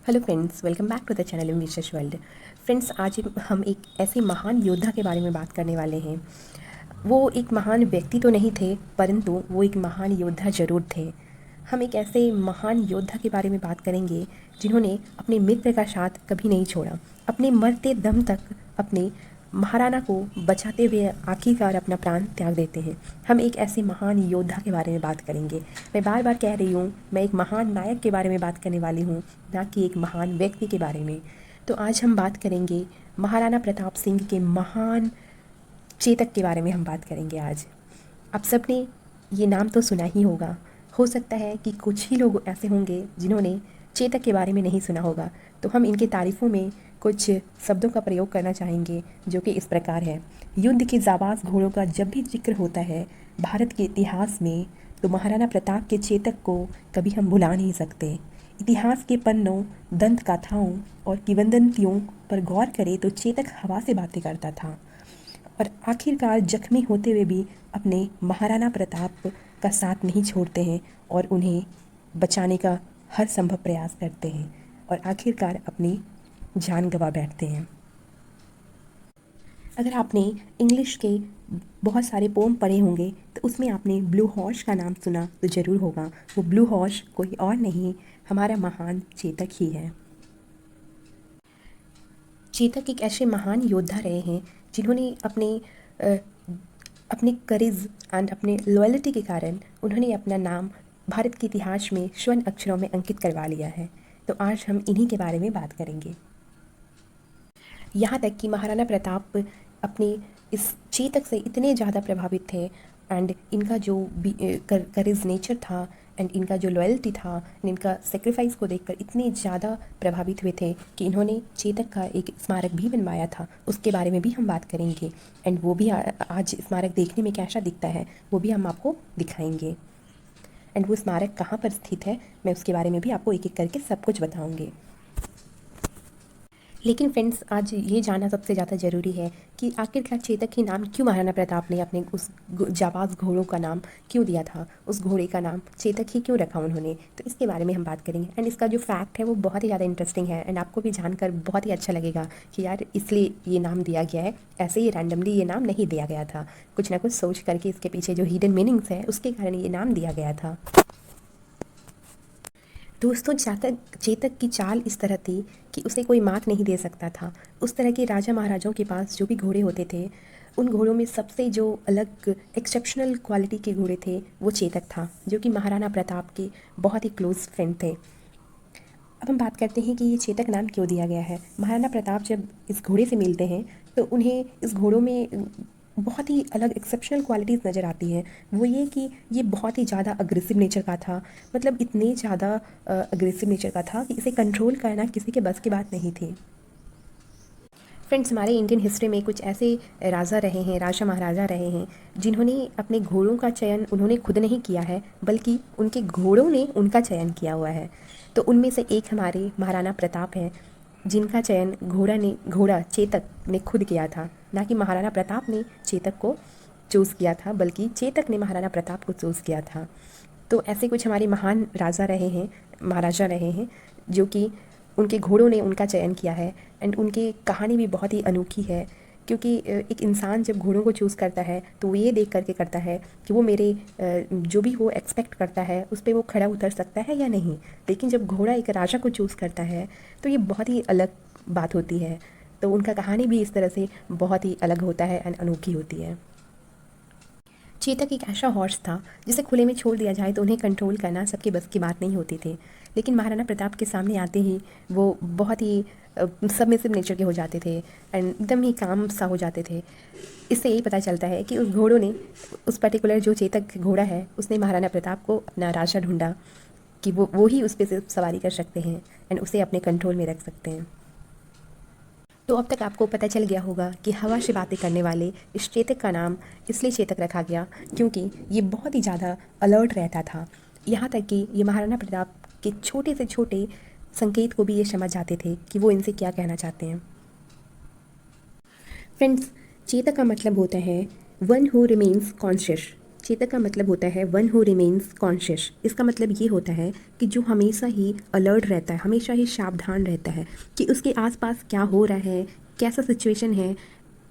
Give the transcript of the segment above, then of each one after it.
Hello friends, welcome back to the channel in Vishesh world. Friends, आज हम एक ऐसे महान योद्धा के बारे में बात करने वाले हैं। वो एक महान व्यक्ति तो नहीं थे, परंतु वो एक महान योद्धा ज़रूर थे। हम एक ऐसे महान योद्धा के बारे में बात करेंगे जिन्होंने अपने मित्र का साथ कभी नहीं छोड़ा। अपने मरते दम तक अपने महाराणा को बचाते हुए आखिरकार अपना प्राण त्याग देते हैं। हम एक ऐसे महान योद्धा के बारे में बात करेंगे। मैं बार बार कह रही हूँ, मैं एक महान नायक के बारे में बात करने वाली हूँ, ना कि एक महान व्यक्ति के बारे में। तो आज हम बात करेंगे महाराणा प्रताप सिंह के महान चेतक के बारे में हम बात करेंगे आज। आप सबने ये नाम तो सुना ही होगा। हो सकता है कि कुछ ही लोग ऐसे होंगे जिन्होंने चेतक के बारे में नहीं सुना होगा। तो हम इनके तारीफ़ों में कुछ शब्दों का प्रयोग करना चाहेंगे, जो कि इस प्रकार है। युद्ध के जाबाज घोड़ों का जब भी जिक्र होता है भारत के इतिहास में, तो महाराणा प्रताप के चेतक को कभी हम भुला नहीं सकते। इतिहास के पन्नों, दंत गाथाओं और किंवदंतियों पर गौर करें तो चेतक हवा से बातें करता था और आखिरकार जख्मी होते हुए भी अपने महाराणा प्रताप का साथ नहीं छोड़ते हैं और उन्हें बचाने का हर संभव प्रयास करते हैं और आखिरकार अपनी जान गंवा बैठते हैं। अगर आपने इंग्लिश के बहुत सारे पोम पढ़े होंगे तो उसमें आपने ब्लू हॉर्स का नाम सुना तो ज़रूर होगा। वो ब्लू हॉर्स कोई और नहीं, हमारा महान चेतक ही है। चेतक एक ऐसे महान योद्धा रहे हैं जिन्होंने अपने करेज एंड अपने लॉयल्टी के कारण उन्होंने अपना नाम भारत के इतिहास में स्वर्ण अक्षरों में अंकित करवा लिया है। तो आज हम इन्हीं के बारे में बात करेंगे। यहाँ तक कि महाराणा प्रताप अपने इस चेतक से इतने ज़्यादा प्रभावित थे एंड इनका जो करेज नेचर था एंड इनका जो लॉयल्टी था एंड इनका सेक्रीफाइस को देखकर इतने ज़्यादा प्रभावित हुए थे कि इन्होंने चेतक का एक स्मारक भी बनवाया था। उसके बारे में भी हम बात करेंगे एंड वो भी आज स्मारक देखने में कैसा दिखता है वो भी हम आपको दिखाएंगे। एंड वो स्मारक कहाँ पर स्थित है मैं उसके बारे में भी आपको एक एक करके सब कुछ बताऊँगी। लेकिन फ्रेंड्स, आज ये जानना सबसे ज़्यादा ज़रूरी है कि आखिरकार चेतक ही नाम क्यों महाराणा प्रताप ने अपने उस जाबाज घोड़ों का नाम क्यों दिया था, उस घोड़े का नाम चेतक ही क्यों रखा उन्होंने। तो इसके बारे में हम बात करेंगे एंड इसका जो फैक्ट है वो बहुत ही ज़्यादा इंटरेस्टिंग है एंड आपको भी जानकर बहुत ही अच्छा लगेगा कि यार इसलिए ये नाम दिया गया है, ऐसे ही रैंडमली ये नाम नहीं दिया गया था। कुछ ना कुछ सोच करके इसके पीछे जो हिडन मीनिंग्स है उसके कारण ये नाम दिया गया था। दोस्तों, चेतक की चाल इस तरह थी कि उसे कोई मात नहीं दे सकता था। उस तरह के राजा महाराजाओं के पास जो भी घोड़े होते थे उन घोड़ों में सबसे जो अलग एक्सेप्शनल क्वालिटी के घोड़े थे वो चेतक था, जो कि महाराणा प्रताप के बहुत ही क्लोज फ्रेंड थे। अब हम बात करते हैं कि ये चेतक नाम क्यों दिया गया है। महाराणा प्रताप जब इस घोड़े से मिलते हैं तो उन्हें इस घोड़ों में बहुत ही अलग एक्सेप्शनल क्वालिटीज़ नज़र आती हैं। वो ये कि ये बहुत ही ज़्यादा अग्रेसिव नेचर का था, मतलब इतने ज़्यादा अग्रेसिव नेचर का था कि इसे कंट्रोल करना किसी के बस की बात नहीं थी। फ्रेंड्स, हमारे इंडियन हिस्ट्री में कुछ ऐसे राजा रहे हैं, राजा महाराजा रहे हैं जिन्होंने अपने घोड़ों का चयन उन्होंने खुद नहीं किया है बल्कि उनके घोड़ों ने उनका चयन किया हुआ है। तो उनमें से एक हमारे महाराणा प्रताप हैं जिनका चयन घोड़ा चेतक ने खुद किया था, ना कि महाराणा प्रताप ने चेतक को चूज़ किया था बल्कि चेतक ने महाराणा प्रताप को चूज़ किया था। तो ऐसे कुछ हमारे महान राजा रहे हैं, महाराजा रहे हैं, जो कि उनके घोड़ों ने उनका चयन किया है एंड उनकी कहानी भी बहुत ही अनोखी है। क्योंकि एक इंसान जब घोड़ों को चूज़ करता है तो वो ये देख करके करता है कि वो मेरे जो भी वो एक्सपेक्ट करता है उस पर वो खड़ा उतर सकता है या नहीं। लेकिन जब घोड़ा एक राजा को चूज़ करता है तो ये बहुत ही अलग बात होती है। तो उनका कहानी भी इस तरह से बहुत ही अलग होता है एंड अनोखी होती है। चेतक एक ऐसा हॉर्स था जिसे खुले में छोड़ दिया जाए तो उन्हें कंट्रोल करना सबके बस की बात नहीं होती थी। लेकिन महाराणा प्रताप के सामने आते ही वो बहुत ही सबमिसिव नेचर के हो जाते थे एंड एकदम ही काम सा हो जाते थे। इससे यही पता चलता है कि उस घोड़ों ने, उस पर्टिकुलर जो चेतक घोड़ा है, उसने महाराणा प्रताप को अपना राजा ढूंढा कि वो ही उस पर सिर्फ सवारी कर सकते हैं एंड उसे अपने कंट्रोल में रख सकते हैं। तो अब तक आपको पता चल गया होगा कि हवा से बातें करने वाले इस चेतक का नाम इसलिए चेतक रखा गया क्योंकि ये बहुत ही ज़्यादा अलर्ट रहता था। यहाँ तक कि ये महाराणा प्रताप के छोटे से छोटे संकेत को भी ये समझ जाते थे कि वो इनसे क्या कहना चाहते हैं। फ्रेंड्स, चेतक का मतलब होता है one who remains conscious, Chetak का मतलब होता है वन हु रिमेन्स कॉन्शियस। इसका मतलब ये होता है कि जो हमेशा ही अलर्ट रहता है, हमेशा ही सावधान रहता है कि उसके आसपास क्या हो रहा है, कैसा सिचुएशन है।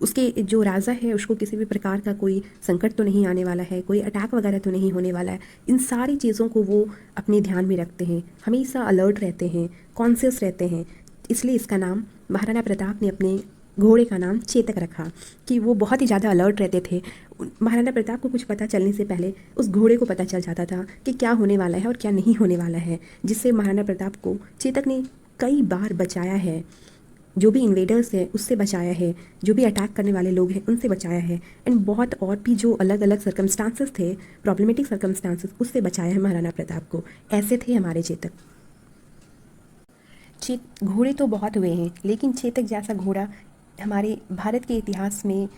उसके जो राजा है उसको किसी भी प्रकार का कोई संकट तो नहीं आने वाला है, कोई अटैक वगैरह तो नहीं होने वाला है। इन सारी चीज़ों को वो अपने ध्यान में रखते हैं, हमेशा अलर्ट रहते हैं, कॉन्शियस रहते हैं। इसलिए इसका नाम महाराणा प्रताप ने अपने घोड़े का नाम चेतक रखा कि वो बहुत ही ज़्यादा अलर्ट रहते थे। महाराणा प्रताप को कुछ पता चलने से पहले उस घोड़े को पता चल जाता था कि क्या होने वाला है और क्या नहीं होने वाला है, जिससे महाराणा प्रताप को चेतक ने कई बार बचाया है। जो भी इन्वेडर्स है उससे बचाया है, जो भी अटैक करने वाले लोग हैं उनसे बचाया है, एंड बहुत और भी जो अलग अलग सर्कमस्टांसेस थे, प्रॉब्लमेटिक सर्कमस्टांसेस, उससे बचाया है महाराणा प्रताप को। ऐसे थे हमारे चेतक। घोड़े तो बहुत हुए हैं, लेकिन चेतक जैसा घोड़ा हमारे भारत के इतिहास में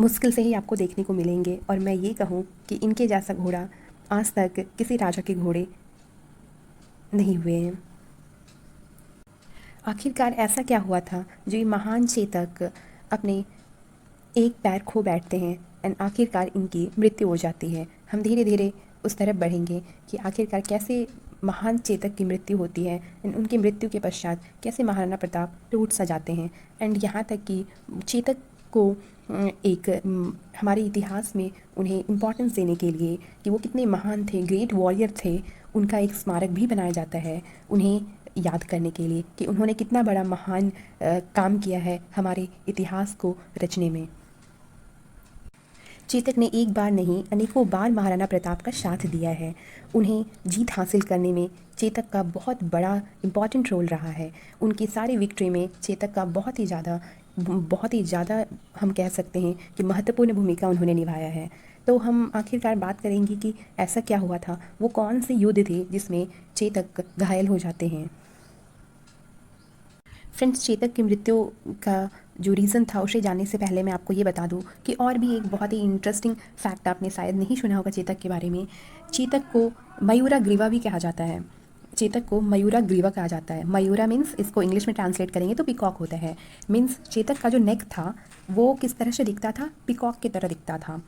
मुश्किल से ही आपको देखने को मिलेंगे। और मैं ये कहूँ कि इनके जैसा घोड़ा आज तक किसी राजा के घोड़े नहीं हुए हैं। आखिरकार ऐसा क्या हुआ था जो ये महान चेतक अपने एक पैर खो बैठते हैं एंड आखिरकार इनकी मृत्यु हो जाती है। हम धीरे धीरे उस तरफ बढ़ेंगे कि आखिरकार कैसे महान चेतक की मृत्यु होती है एंड उनकी मृत्यु के पश्चात कैसे महाराणा प्रताप टूट सा जाते हैं। एंड यहाँ तक कि चेतक को एक हमारे इतिहास में उन्हें इम्पोर्टेंस देने के लिए कि वो कितने महान थे, ग्रेट वॉरियर थे, उनका एक स्मारक भी बनाया जाता है उन्हें याद करने के लिए कि उन्होंने कितना बड़ा महान काम किया है हमारे इतिहास को रचने में। चेतक ने एक बार नहीं अनेकों बार महाराणा प्रताप का साथ दिया है। उन्हें जीत हासिल करने में चेतक का बहुत बड़ा इम्पॉर्टेंट रोल रहा है। उनकी सारी विक्ट्री में चेतक का बहुत ही ज़्यादा हम कह सकते हैं कि महत्वपूर्ण भूमिका उन्होंने निभाया है। तो हम आखिरकार बात करेंगे कि ऐसा क्या हुआ था, वो कौन से युद्ध थे जिसमें चेतक घायल हो जाते हैं। फ्रेंड्स, चेतक की मृत्यु का जो रीज़न था उसे जानने से पहले मैं आपको ये बता दूं कि और भी एक बहुत ही इंटरेस्टिंग फैक्ट आपने शायद नहीं सुना होगा चेतक के बारे में। चेतक को मयूरा ग्रीवा भी कहा जाता है। चेतक को मयूरा ग्रीवा कहा जाता है। मयूरा मीन्स, इसको इंग्लिश में ट्रांसलेट करेंगे तो पिकॉक होता है। मीन्स चेतक का जो नेक था वो किस तरह से दिखता था, पिकॉक की तरह दिखता था।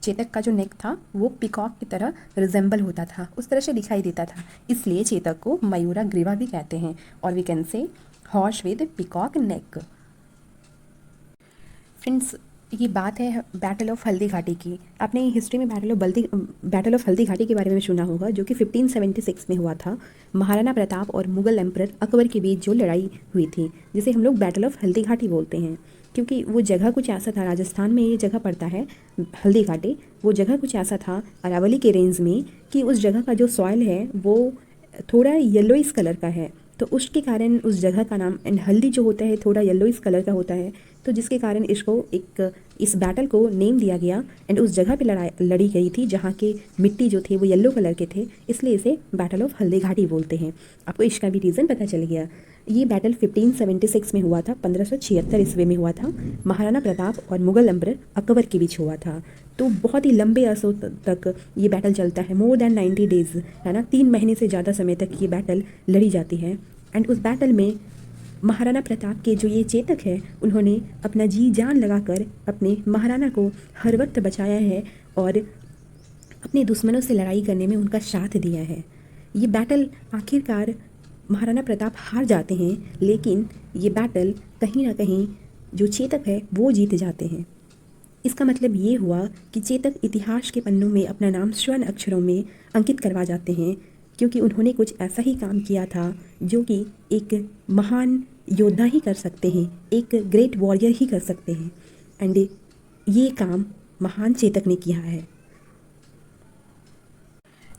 चेतक का जो नेक था वो पिकॉक की तरह रिजेंबल होता था, उस तरह से दिखाई देता था। इसलिए चेतक को मयूरा ग्रीवा भी कहते हैं। और we can say horse with peacock neck. Friends, ये बात है बैटल ऑफ हल्दी घाटी की। आपने हिस्ट्री में बैटल ऑफ हल्दी घाटी के बारे में सुना होगा, जो कि 1576 में हुआ था। महाराणा प्रताप और मुगल एम्परर अकबर के बीच जो लड़ाई हुई थी, जिसे हम लोग बैटल ऑफ हल्दी घाटी बोलते हैं, क्योंकि वो जगह कुछ ऐसा था, राजस्थान में ये जगह पड़ता है हल्दी घाटी। वो जगह कुछ ऐसा था अरावली के रेंज में कि उस जगह का जो सॉइल है वो थोड़ा येलोइस कलर का है, तो उसके कारण उस जगह का नाम, एंड हल्दी जो होता है थोड़ा येलोइस कलर का होता है, तो जिसके कारण इसको इस बैटल को नेम दिया गया। एंड उस जगह पे लड़ी गई थी जहाँ के मिट्टी जो थे वो येलो कलर के थे, इसलिए इसे बैटल ऑफ हल्दी घाटी बोलते हैं। आपको इसका भी रीज़न पता चल गया। ये बैटल 1576 में हुआ था, 1576 ईस्वी में हुआ था। महाराणा प्रताप और मुगल एम्परर अकबर के बीच हुआ था। तो बहुत ही लंबे अरसों तक ये बैटल चलता है, मोर देन 90 डेज़, है ना, 3 महीने से ज़्यादा समय तक ये बैटल लड़ी जाती है। एंड उस बैटल में महाराणा प्रताप के जो ये चेतक है उन्होंने अपना जी जान लगाकर अपने महाराणा को हर वक्त बचाया है और अपने दुश्मनों से लड़ाई करने में उनका साथ दिया है। ये बैटल आखिरकार महाराणा प्रताप हार जाते हैं, लेकिन ये बैटल कहीं ना कहीं जो चेतक है वो जीत जाते हैं। इसका मतलब ये हुआ कि चेतक इतिहास के पन्नों में अपना नाम स्वर्ण अक्षरों में अंकित करवा जाते हैं, क्योंकि उन्होंने कुछ ऐसा ही काम किया था जो कि एक महान योद्धा ही कर सकते हैं, एक ग्रेट वॉरियर ही कर सकते हैं। एंड ये काम महान चेतक ने किया है।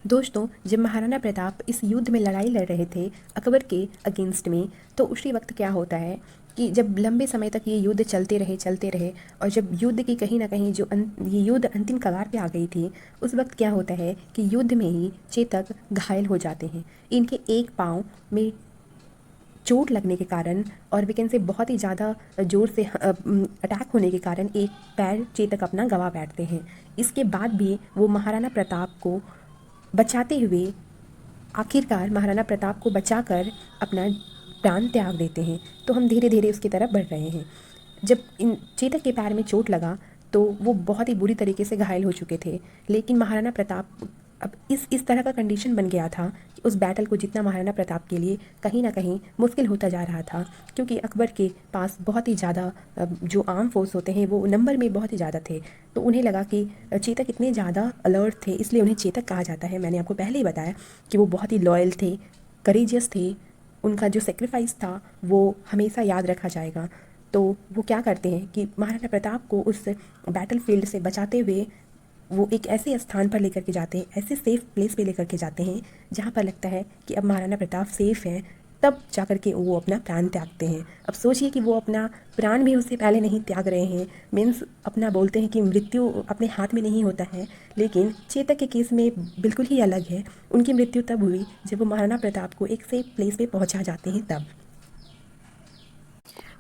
दोस्तों, जब महाराणा प्रताप इस युद्ध में लड़ाई लड़ रहे थे अकबर के अगेंस्ट में, तो उसी वक्त क्या होता है कि जब लंबे समय तक ये युद्ध चलते रहे और जब युद्ध की कहीं ना कहीं ये युद्ध अंतिम कगार पे आ गई थी, उस वक्त क्या होता है कि युद्ध में ही चेतक घायल हो जाते हैं। इनके एक पाँव में चोट लगने के कारण और वी कैन से बहुत ही ज़्यादा ज़ोर से अटैक होने के कारण एक पैर चेतक अपना गंवा बैठते हैं। इसके बाद भी वो महाराणा प्रताप को बचाते हुए आखिरकार महाराणा प्रताप को बचाकर अपना प्राण त्याग देते हैं। तो हम धीरे धीरे उसकी तरफ बढ़ रहे हैं। जब इन चेतक के पैर में चोट लगा तो वो बहुत ही बुरी तरीके से घायल हो चुके थे। लेकिन महाराणा प्रताप अब इस तरह का कंडीशन बन गया था कि उस बैटल को जीतना महाराणा प्रताप के लिए कहीं ना कहीं मुश्किल होता जा रहा था, क्योंकि अकबर के पास बहुत ही ज़्यादा जो आर्म फोर्स होते हैं वो नंबर में बहुत ही ज़्यादा थे। तो उन्हें लगा कि चेतक इतने ज़्यादा अलर्ट थे, इसलिए उन्हें चेतक कहा जाता है। मैंने आपको पहले ही बताया कि वो बहुत ही लॉयल थे, करेजियस थे, उनका जो सेक्रीफाइस था वो हमेशा याद रखा जाएगा। तो वो क्या करते हैं कि महाराणा प्रताप को उस बैटल फील्ड से बचाते हुए वो एक ऐसे स्थान पर लेकर के जाते हैं, ऐसे सेफ प्लेस पे लेकर के जाते हैं जहाँ पर लगता है कि अब महाराणा प्रताप सेफ हैं। तब जाकर के वो अपना प्राण त्यागते हैं। अब सोचिए कि वो अपना प्राण भी उससे पहले नहीं त्याग रहे हैं, मीन्स अपना बोलते हैं कि मृत्यु अपने हाथ में नहीं होता है। लेकिन चेतक के केस में बिल्कुल ही अलग है। उनकी मृत्यु तब हुई जब वो महाराणा प्रताप को एक सेफ प्लेस पे पहुँचा जाते हैं तब।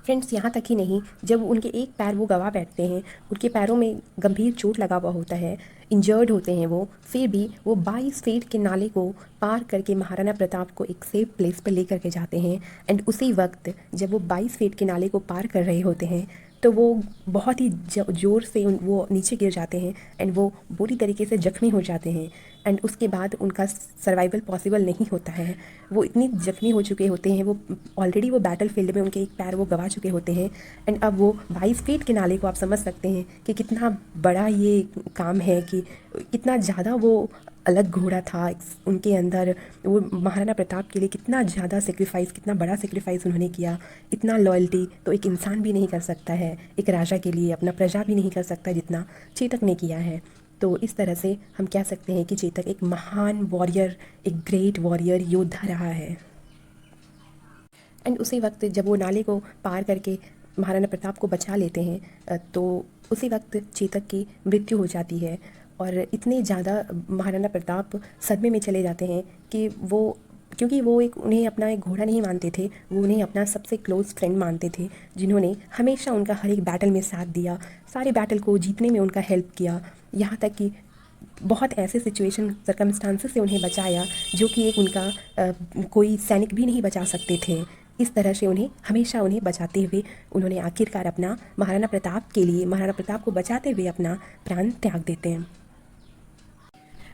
फ्रेंड्स, यहाँ तक ही नहीं, जब उनके एक पैर वो गवा बैठते हैं, उनके पैरों में गंभीर चोट लगा हुआ होता है, इंजर्ड होते हैं वो, फिर भी वो 22 फीट के नाले को पार करके महाराणा प्रताप को एक सेफ प्लेस पर लेकर के जाते हैं। एंड उसी वक्त जब वो 22 फीट के नाले को पार कर रहे होते हैं तो वो बहुत ही ज़ोर से वो नीचे गिर जाते हैं एंड वो बुरी तरीके से जख्मी हो जाते हैं। एंड उसके बाद उनका सर्वाइवल पॉसिबल नहीं होता है। वो इतनी जख्मी हो चुके होते हैं, वो ऑलरेडी वो बैटल फील्ड में उनके एक पैर वो गवा चुके होते हैं। एंड अब वो 22 फीट के नाले को आप समझ सकते हैं कि कितना बड़ा ये काम है, कि कितना ज़्यादा वो अलग घोड़ा था उनके अंदर। वो महाराणा प्रताप के लिए कितना ज़्यादा सेक्रीफाइस, कितना बड़ा सेक्रीफाइस उन्होंने किया। इतना लॉयल्टी तो एक इंसान भी नहीं कर सकता है, एक राजा के लिए अपना प्रजा भी नहीं कर सकता जितना चेतक ने किया है। तो इस तरह से हम कह सकते हैं कि चेतक एक महान वॉरियर, एक ग्रेट वॉरियर योद्धा रहा है। एंड उसी वक्त जब वो नाले को पार करके महाराणा प्रताप को बचा लेते हैं तो उसी वक्त चेतक की मृत्यु हो जाती है। और इतने ज़्यादा महाराणा प्रताप सदमे में चले जाते हैं कि वो, क्योंकि वो उन्हें अपना एक घोड़ा नहीं मानते थे, वो उन्हें अपना सबसे क्लोज फ्रेंड मानते थे, जिन्होंने हमेशा उनका हर एक बैटल में साथ दिया, सारे बैटल को जीतने में उनका हेल्प किया, यहाँ तक कि बहुत ऐसे सिचुएशन सर्कमस्टांसेस से उन्हें बचाया जो कि एक उनका कोई सैनिक भी नहीं बचा सकते थे। इस तरह से हमेशा उन्हें बचाते हुए उन्होंने आखिरकार अपना महाराणा प्रताप के लिए, महाराणा प्रताप को बचाते हुए अपना प्राण त्याग देते हैं।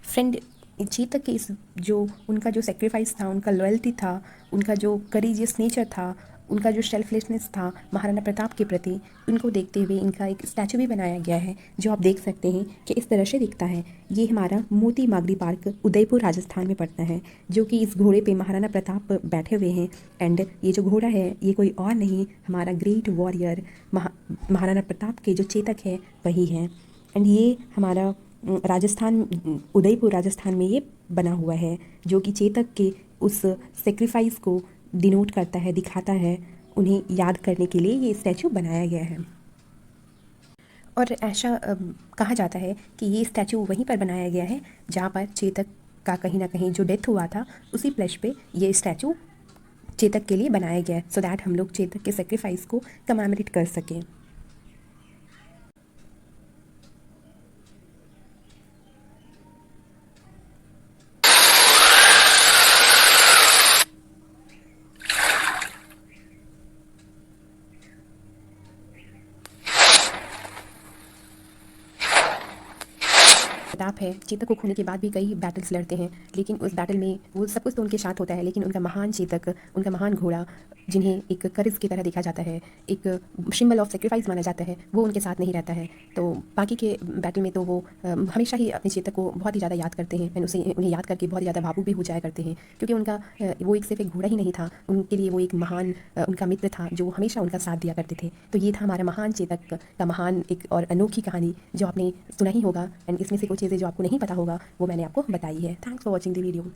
फ्रेंड, चेतक के इस जो उनका जो सेक्रीफाइस था, उनका लॉयल्टी था, उनका जो करेजियस नेचर था, उनका जो सेल्फलेसनेस था महाराणा प्रताप के प्रति, उनको देखते हुए इनका एक स्टैचू भी बनाया गया है जो आप देख सकते हैं कि इस तरह से दिखता है। ये हमारा मोती मागरी पार्क उदयपुर राजस्थान में पड़ता है, जो कि इस घोड़े पे महाराणा प्रताप बैठे हुए हैं। एंड ये जो घोड़ा है ये कोई और नहीं, हमारा ग्रेट वॉरियर महाराणा प्रताप के जो चेतक है वही है। एंड ये हमारा राजस्थान, उदयपुर राजस्थान में ये बना हुआ है, जो कि चेतक के उस सेक्रीफाइस को डिनोट करता है, दिखाता है। उन्हें याद करने के लिए ये स्टैचू बनाया गया है। और ऐसा कहा जाता है कि ये स्टैचू वहीं पर बनाया गया है जहाँ पर चेतक का कहीं ना कहीं जो डेथ हुआ था, उसी प्लेस पे ये स्टैचू चेतक के लिए बनाया गया है, सो दैट हम लोग चेतक के सेक्रीफाइस को कमेमोरेट कर सकें। प्रताप है, चेतक को खोने के बाद भी कई बैटल्स लड़ते हैं, लेकिन उस बैटल में वो सब कुछ तो उनके साथ होता है, लेकिन उनका महान चेतक, उनका महान घोड़ा, जिन्हें एक करेज की तरह देखा जाता है, एक सिंबल ऑफ सेक्रीफाइस माना जाता है, वो उनके साथ नहीं रहता है। तो बाकी के बैटल में तो वो हमेशा ही अपने चेतक को बहुत ही ज़्यादा याद करते हैं, एंड उन्हें याद करके बहुत ही ज़्यादा भावुक भी हो जाया करते हैं, क्योंकि उनका वो एक सिर्फ एक घोड़ा ही नहीं था, उनके लिए वो एक महान उनका मित्र था जो हमेशा उनका साथ दिया करते थे। तो ये था हमारा महान चेतक का महान एक और अनोखी कहानी जो आपने सुना ही होगा। एंड इसमें से कुछ चीज़ें जो आपको नहीं पता होगा वो मैंने आपको बताई है। Thanks for watching the video.